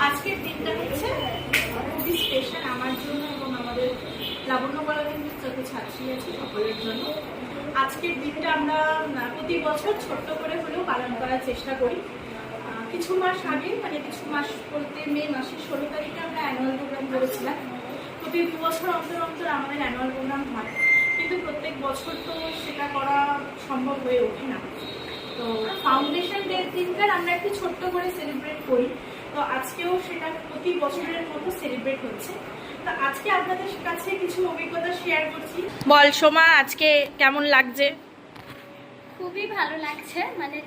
আজকের দিনটা হচ্ছে খুবই স্পেশাল আমার জন্য এবং আমাদের লাবণ্য কলেজের যত ছাত্রী আছে সকলের জন্য। আজকের দিনটা আমরা প্রতি বছর ছোট্ট করে হলেও পালন করার চেষ্টা করি। কিছু মাস আগে কিছু মাস বলতে মে মাসের 16 তারিখে আমরা অ্যানুয়াল প্রোগ্রাম করেছিলাম। প্রতি 2 বছর অন্তর অন্তর আমাদের অ্যানুয়াল প্রোগ্রাম হয়, কিন্তু প্রত্যেক বছর তো সেটা করা সম্ভব হয়ে ওঠে না। তো ফাউন্ডেশন ডের দিনকার আমরা একটু ছোট্ট করে সেলিব্রেট করি। তো আজকেও সেটা প্রতি বছরের মতো সেলিব্রেট হচ্ছে। তো আজকে আপনাদের কাছে কিছু অভিজ্ঞতা শেয়ার করছি। বল সোমা, আজকে কেমন লাগছে? খুবই ভালো লাগছে।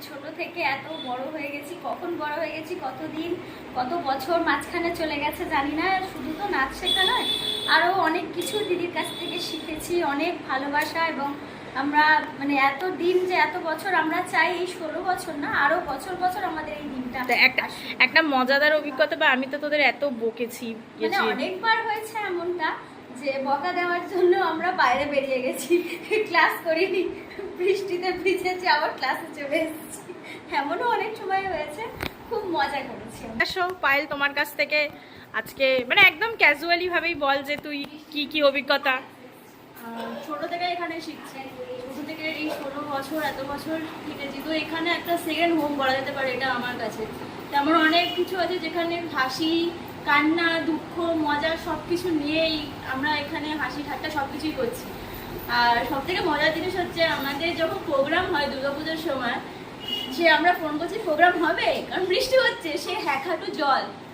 ছোট থেকে এত বড় হয়ে গেছি, কখন বড় হয়ে গেছি, কতদিন কত বছর মাঝখানে চলে গেছে জানি না। শুধু তো নাচ শেখা নয়, আরও অনেক কিছু দিদির কাছ থেকে শিখেছি, অনেক ভালোবাসা। এবং আমরা এত দিন যে এত বছর আমরা চাই, এই 16 বছর না, আরো বছর বছর আমাদের এই দিনটা একটা মজাদার অভিজ্ঞতা। বা আমি তো তোদের এত বকেছি, অনেকবার হয়েছে এমনটা যে বকা দেওয়ার জন্য আমরা বাইরে বেরিয়ে গেছি, ক্লাস করিনি, বৃষ্টিতে ভিজেছি, আবার ক্লাসে চলে এসেছি। এমনও অনেক সময় হয়েছে, খুব মজা করেছি। পায়েল, তোমার কাছ থেকে আজকে একদম ক্যাজুয়ালি ভাবেই বল যে তুই কি কি অভিজ্ঞতা। ছোট থেকে এখানে শিখছি, ছোট থেকে এই 16 বছর এত বছর শিখেছি। তো এখানে একটা সেকেন্ড হোম বলা যেতে পারে এটা আমার কাছে। তেমন অনেক কিছু আছে যেখানে হাসি, কান্না, দুঃখ, মজা সব কিছু নিয়েই আমরা এখানে হাসি ঠাট্টা সব কিছুই করছি। আর সব থেকে মজার জিনিস হচ্ছে আমাদের যখন প্রোগ্রাম হয় দুর্গাপুজোর সময়, সে আমরা ফোন করছি প্রোগ্রাম হবে, কারণ বৃষ্টি হচ্ছে, সে হ্যাঁখাটু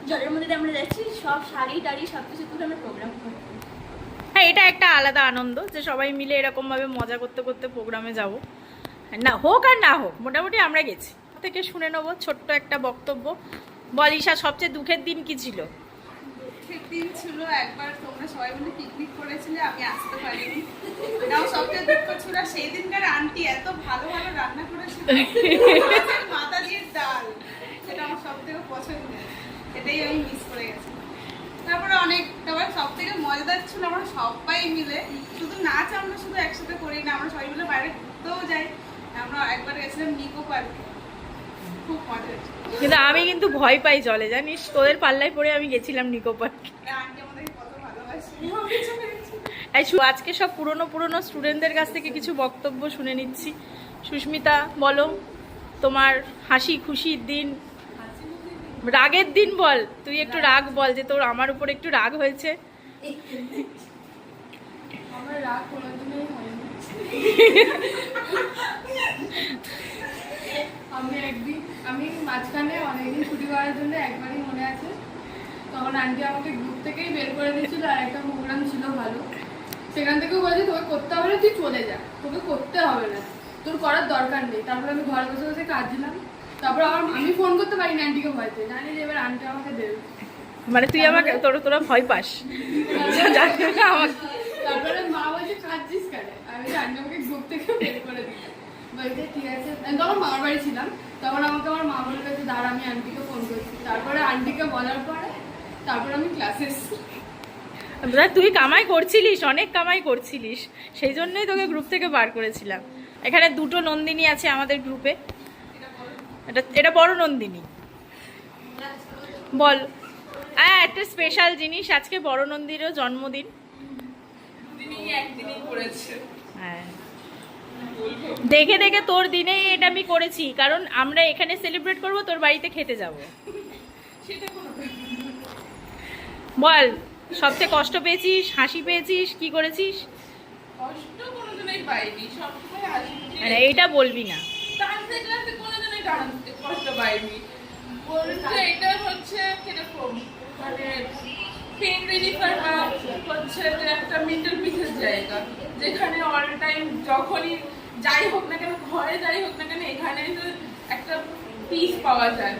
জলের মধ্যে আমরা যাচ্ছি, সব শাড়ি টাড়ি সব কিছু করে আমরা প্রোগ্রাম করি। হ্যাঁ, এটা একটা আলাদা আনন্দ যে সবাই মিলে এরকম ভাবে মজা করতে করতে প্রোগ্রামে যাব। না হোক আর না হোক, মোটামুটি আমরা গেছি। থেকে শুনে নেবো ছোট্ট একটা বক্তব্য। বল ঈশা, সবচেয়ে দুঃখের দিন কি ছিল? দুঃখের দিন ছিল একবার তোমরা সবাই মিলে পিকনিক করেছিলে, আমি আসতে পারিনি। এটাও সবচেয়ে দুঃখ ছিল। সেই দিনকার আন্টি এত ভালো ভালো রান্না করেছিল, মাথা দিয়ে ডাল, সেটা আমার সব থেকে পছন্দের। এটাই আমি মিস করে গেছি। তারপরে সব থেকে মজাদার ছিল আমরা সবাই মিলে, শুধু নাচ আমরা শুধু একসাথে করি না, আমরা সবাই মিলে বাইরে ঘুরতেও যাই। আমরা একবার গেছিলাম নিকো পার্কে, খুব মজা হয়েছে। কিন্তু আমি কিন্তু ভয় পাই জলে, জানিস, তোদের পাল্লায় পড়ে আমি গেছিলাম নিকো পার্কে। আন্টি আমাদেরকে কত ভালোবাসে। আজকে সব পুরনো স্টুডেন্টদের কাছ থেকে কিছু বক্তব্য শুনে নিচ্ছি। সুস্মিতা, বলো তোমার হাসি খুশির দিন, রাগের দিন বল। তুই একটু রাগ বল যে তোর আমার উপর একটু রাগ হয়েছে। আমার রাগ কোনোদিনই হয়নি। আমি মাঝখানে অনেকদিন ছুটি করার জন্য একবারই মনে আছে, তখন আন্টি আমাকে গ্রুপ থেকেই বের করে দিয়েছিল। আর একটা প্রোগ্রাম ছিল ভালো, সেখান থেকেও বলেছে তোকে করতে হবে না, তুই চলে যা, তোকে করতে হবে না, তোর করার দরকার নেই। তারপরে আমি ঘরে বসে বসে কাজ দিলাম। তারপর আমি ফোন করতে পারিনি আন্টিকে ভয়তে, জানি যে এবার আন্টি আমাকে দেবে। তুই আমাকে তোরা ভয় পাস। তারপরে মা বলছে কাঁদছিস কেন, আমি আন্টি আমাকে গ্রুপ থেকে বের করে দিই, বলছে ঠিক আছে। আমি তখন মামার বাড়ি ছিলাম, তখন আমাকে আমার মা বললো যে দাঁড়া আমি আন্টিকে ফোন করছি। তারপরে আন্টিকে বলার পরে তারপরে আমি ক্লাসে এসেছি। তুই কামাই করছিলিস, অনেক কামাই করছিলিস, সেই জন্যই তোকে গ্রুপ থেকে বার করেছিলাম। এখানে দুটো নন্দিনী আছে আমাদের গ্রুপে, এটা বড় নন্দিনী। বল। হ্যাঁ, একটা স্পেশাল জিনিস, আজকে বড় নন্দিরও জন্মদিন। হ্যাঁ, দেখে দেখে তোর দিনেই এটা আমি করেছি, কারণ আমরা এখানে সেলিব্রেট করব, তোর বাড়িতে খেতে যাব। বল, সবচেয়ে কষ্ট পেয়েছিস, হাসি পেয়েছিস, কি করেছিস? কষ্ট কোনোদিনই পাইনি, সবসময় হাসি। এইটা বলবি না। ডান্সের ক্লাসে কোনোদিনই কষ্ট পাইনি। বলতে এটা হচ্ছে কিরকম পেন রিলিফার হচ্ছে যে একটা মেন্টাল পিসের জায়গা, যেখানে অল টাইম যখনই যাই হোক না কেন, ঘরে যাই হোক না কেন, এখানে একটা পিস পাওয়া যায়।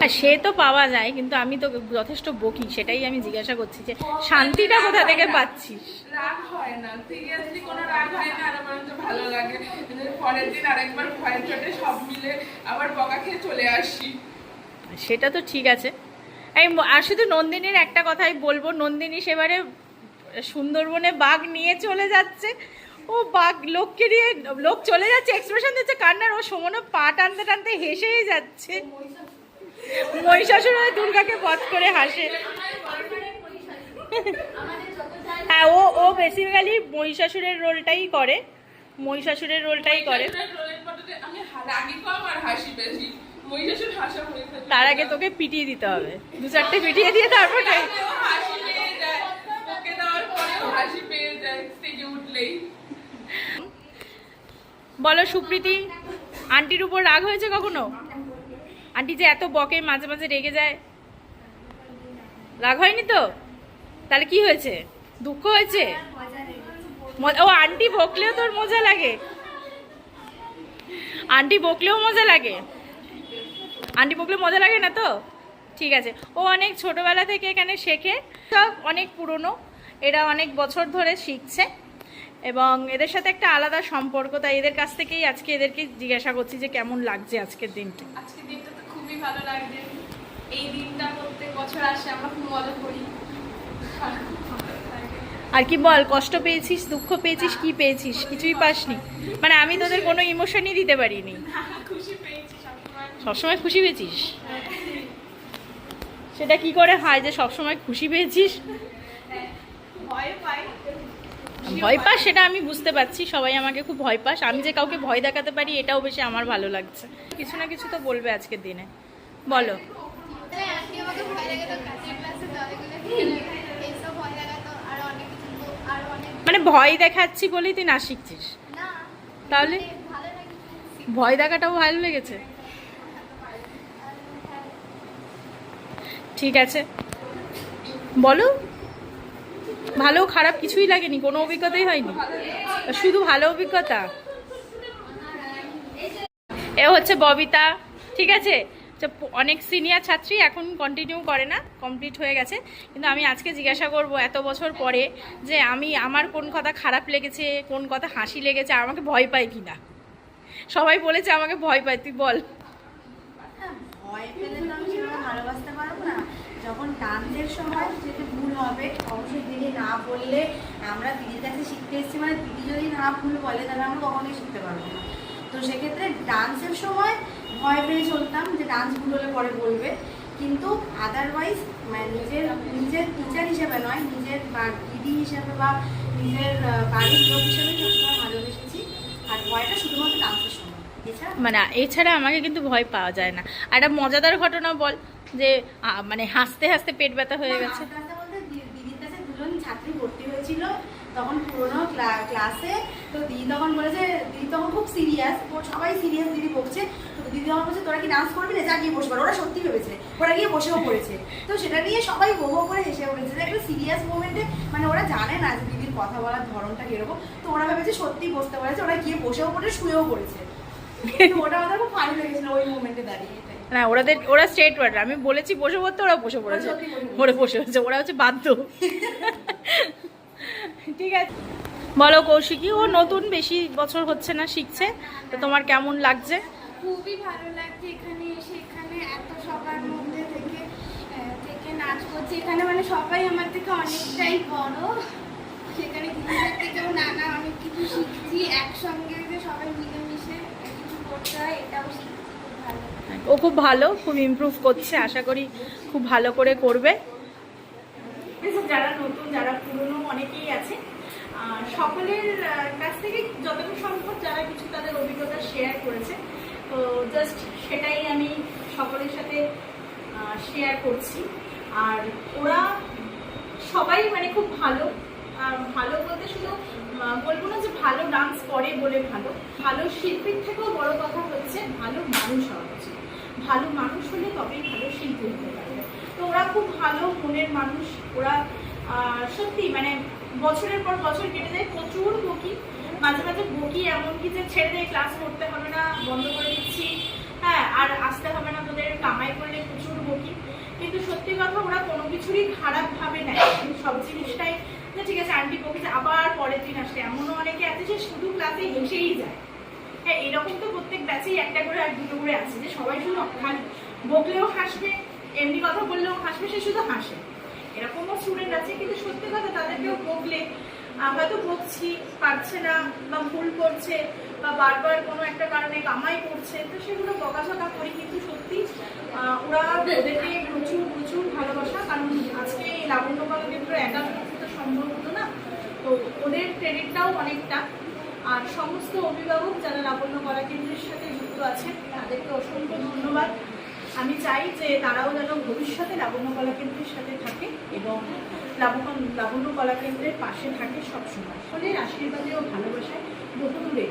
আর সে তো পাওয়া যায়, কিন্তু আমি তো যথেষ্ট বকি, সেটাই আমি জিজ্ঞাসা করছি যে শান্তিটা কোথা থেকে পাচ্ছিস। রাগ হয় না, সিরিয়াসলি কোনো রাগ হয় না। আর আমার তো ভালো লাগে, পরের দিন আরেকবার ভয়ের চোটে সব মিলে আবার বকা খেয়ে চলে আসি। সেটা তো ঠিক আছে। আর শুধু নন্দিনীর একটা কথাই বলবো, নন্দিনী সেবারে সুন্দরবনে বাঘ নিয়ে চলে যাচ্ছে, ও বাঘ লোককে নিয়ে লোক চলে যাচ্ছে, এক্সপ্রেশন দিচ্ছে কান্নার, ও সুমনও পা টানতে টানতে হেসেই যাচ্ছে। মহিষাসুর দুর্গাকে বধ করে হাসে। হ্যাঁ, ও বেসিক্যালি মহিষাসুরের রোলটাই করে, মহিষাসুরের রোলটাই করে। তার আগে তোকে পিটিয়ে দিতে হবে, 2-4টে পিটিয়ে দিয়ে তারপর বলো সুপ্রীতি, আন্টির উপর রাগ হয়েছে কখনো? আন্টি যে এত বকে, মাঝে মাঝে রেগে যায়, রাগ হয়নি তো? তাহলে কি হয়েছে, দুঃখ হয়েছে? ও আন্টি বকলেও তোর মজা লাগে? আন্টি বকলেও মজা লাগে? আন্টি বকলে মজা লাগে না তো? ঠিক আছে, ও অনেক ছোটবেলা থেকে এখানে শেখে, সব অনেক পুরনো, এরা অনেক বছর ধরে শিখছে এবং এদের সাথে একটা আলাদা সম্পর্ক। তাই এদের কাছ থেকেই আজকে এদেরকে জিজ্ঞাসা করছি যে কেমন লাগছে আজকের দিনটা। আজকের দিনটা তো খুবই ভালো লাগছে, এই দিনটা প্রত্যেক বছর আসে, আমরা খুব মজা করি। আর কি বল, কষ্ট পেয়েছিস, দুঃখ পেয়েছিস, কি পেয়েছিস? কিছুই পাসনি? মানে আমি তোদের কোনো ইমোশনই দিতে পারিনি? খুশি পেয়েছি সবসময় খুশি পেয়েছিস? সেটা কি করে হয় যে সবসময় খুশি পেয়েছিস? ভয় পাই, ভয় পাস সেটা আমি বুঝতে পারছি, সবাই আমাকে খুব ভয় পাস, আমি যে কাউকে ভয় দেখাতে পারি এটাও বেশি আমার ভালো লাগছে। কিছু না কিছু তো বলবে আজকের দিনে, বলো। মানে ভয় দেখাচ্ছি বলেই তুই না শিখছিস? তাহলে ভয় দেখাটাও ভালো লেগেছে? ঠিক আছে বলো, ভালো খারাপ কিছুই লাগেনি, কোনো অভিজ্ঞতাই হয়নি, শুধু ভালো অভিজ্ঞতা? এ হচ্ছে ববিতা, ঠিক আছে, অনেক সিনিয়র ছাত্রী, এখন কন্টিনিউ করে না, কমপ্লিট হয়ে গেছে। কিন্তু আমি আজকে জিজ্ঞাসা করব এত বছর পরে যে আমার কোন কথা খারাপ লেগেছে, কোন কথা হাসি লেগেছে, আমাকে ভয় পায় কিনা। সবাই বলেছে আমাকে ভয় পায়, তুই বল। ভয় পেলে তো আমি সেভাবে ভালোবাসতে পারবো না। যখন ডান্সের সময় যেটা ভুল হবে অবশ্যই দিদি না বললে, আমরা দিদির কাছে শিখতে এসেছি মানে দিদি যদি না ভুল বলে তাহলে আমরা কখনোই শিখতে পারবো না। তো সেক্ষেত্রে ডান্সের সময় ভয় পেয়ে চলতাম যে ডান্স ভুল হলে পরে বলবে, কিন্তু আদারওয়াইজ মানে নিজের টিচার হিসেবে নয়, নিজের বা দিদি হিসেবে বা নিজের বাড়ির লোক হিসেবে সবসময় ভালোবেসেছি। আর ভয়টা শুধুমাত্র ডান্সের সময়, মানে এছাড়া আমাকে কিন্তু ভয় পাওয়া যায় না। আর একটা মজাদার ঘটনা বল, যে মানে হাসতে হাসতে পেট ব্যথা হয়ে গেছে। দিদির কাছে দুজন ছাত্রী ভর্তি হয়েছিল তখন পুরোনো ক্লাসে। তো দিদি তখন বলেছে, দিদি তখন খুব সিরিয়াস, সবাই সিরিয়াস, দিদি বকছে। তো দিদি তখন বলছে তোরা কি ডান্স করবি না, যা গিয়ে বসবার। ওরা সত্যি ভেবেছে, ওরা গিয়ে বসেও পড়েছে। তো সেটা নিয়ে সবাই হো হো করে হেসে উঠেছে, একটা সিরিয়াস মোমেন্টে, মানে ওরা জানে না যে দিদির কথা বলার ধরনটা কিরকম। তো ওরা ভেবেছে সত্যি বসতে পারেছে, ওরা গিয়ে বসেও পড়ে, শুয়েও পড়েছে। ওটা আমাদের খুব ফানি লেগেছিল ওই মোমেন্টে দাঁড়িয়ে। না ওরা স্ট্রেট ওয়ার্ড, আমি বলেছি বসে পড়তে, ওরা বসে পড়েছে, বসে হচ্ছে, ওরা হচ্ছে বাধ্য। ঠিক আছে বলো কৌশিকী, ও নতুন, বেশি বছর হচ্ছে না, শিখছে, তো তোমার কেমন লাগছে? খুবই ভালো লাগছে এখানে এসে, এখানে এত সবার মধ্যে থেকে নাচ করছি। এখানে মানে সবাই আমার থেকে অনেকটাই বড়, সেখানে দিদিদের থেকেও নানা অনেক কিছু শিখছি। একসঙ্গে যে সবাই মিলেমিশে কিছু করতে হয় এটাও শিখছি, খুব ভালো। ও খুব ভালো, খুব ইমপ্রুভ করছে, আশা করি খুব ভালো করে করবে। যারা নতুন, যারা পুরনো, অনেকেই আছে, সকলের কাছ থেকে যতটুকু সম্ভব যারা কিছু তাদের অভিজ্ঞতা শেয়ার করেছে, তো জাস্ট সেটাই আমি সকলের সাথে শেয়ার করছি। আর ওরা সবাই মানে খুব ভালো, ভালো বলতে শুধু বলবো না যে ভালো ডান্স করে বলে ভালো, ভালো শিল্পীর থেকেও বড় কথা হচ্ছে ভালো মানুষ হওয়া উচিত। ভালো মানুষ হলে তবেই ভালো শিল্পী হতে পারবে। তো ওরা খুব ভালো মনের মানুষ, ওরা সত্যি মানে বছরের পর বছর কেটে যায়, প্রচুর বকি, মাঝে মাঝে বকি এমনকি যে ছেড়ে দিয়ে ক্লাস করতে হবে না, বন্ধ করে দিচ্ছি, হ্যাঁ আর আসতে হবে না তোদের, কামাই করলে প্রচুর বকি। কিন্তু সত্যি কথা ওরা কোনো কিছুরই খারাপ ভাবে নেয়, সব জিনিসটাই যে ঠিক আছে আন্টি বকেছে আবার পরের দিন আসে। এমনও অনেকে আছে যে শুধু ক্লাসে হেসেই যায়। হ্যাঁ এরকম তো প্রত্যেক ব্যাচেই একটা করে আর দুটো করে আছে, যে সবাই শুধু বকলেও হাসবে, এমনি কথা বললেও হাসবে, সে শুধু হাসে। এরকমও স্টুডেন্ট আছে, কিন্তু সত্যি কথা তাদেরকেও বকলে হয়তো বকছি, পারছে না বা ভুল করছে বা বারবার কোনো একটা কারণে কামাই করছে, তো সেগুলো বকাঝকা করি, কিন্তু সত্যি ওরা ওদেরকে প্রচুর প্রচুর ভালোবাসা, কারণ আজকে এই লাবণ্য কলা কেন্দ্র একা তো সম্ভব হতো না, তো ওদের ক্রেডিটটাও অনেকটা। আর সমস্ত অভিভাবক যারা লাবণ্য কলা কেন্দ্রের সাথে যুক্ত আছেন তাদেরকে অসংখ্য ধন্যবাদ। আমি চাই যে তারাও যেন ভবিষ্যতে লাবণ্য কলা কেন্দ্রের সাথে থাকে এবং লাবণ্য কলা কেন্দ্রের পাশে থাকে সবসময়। ফলে আশীর্বাদে ও ভালোবাসায় বহু দূরে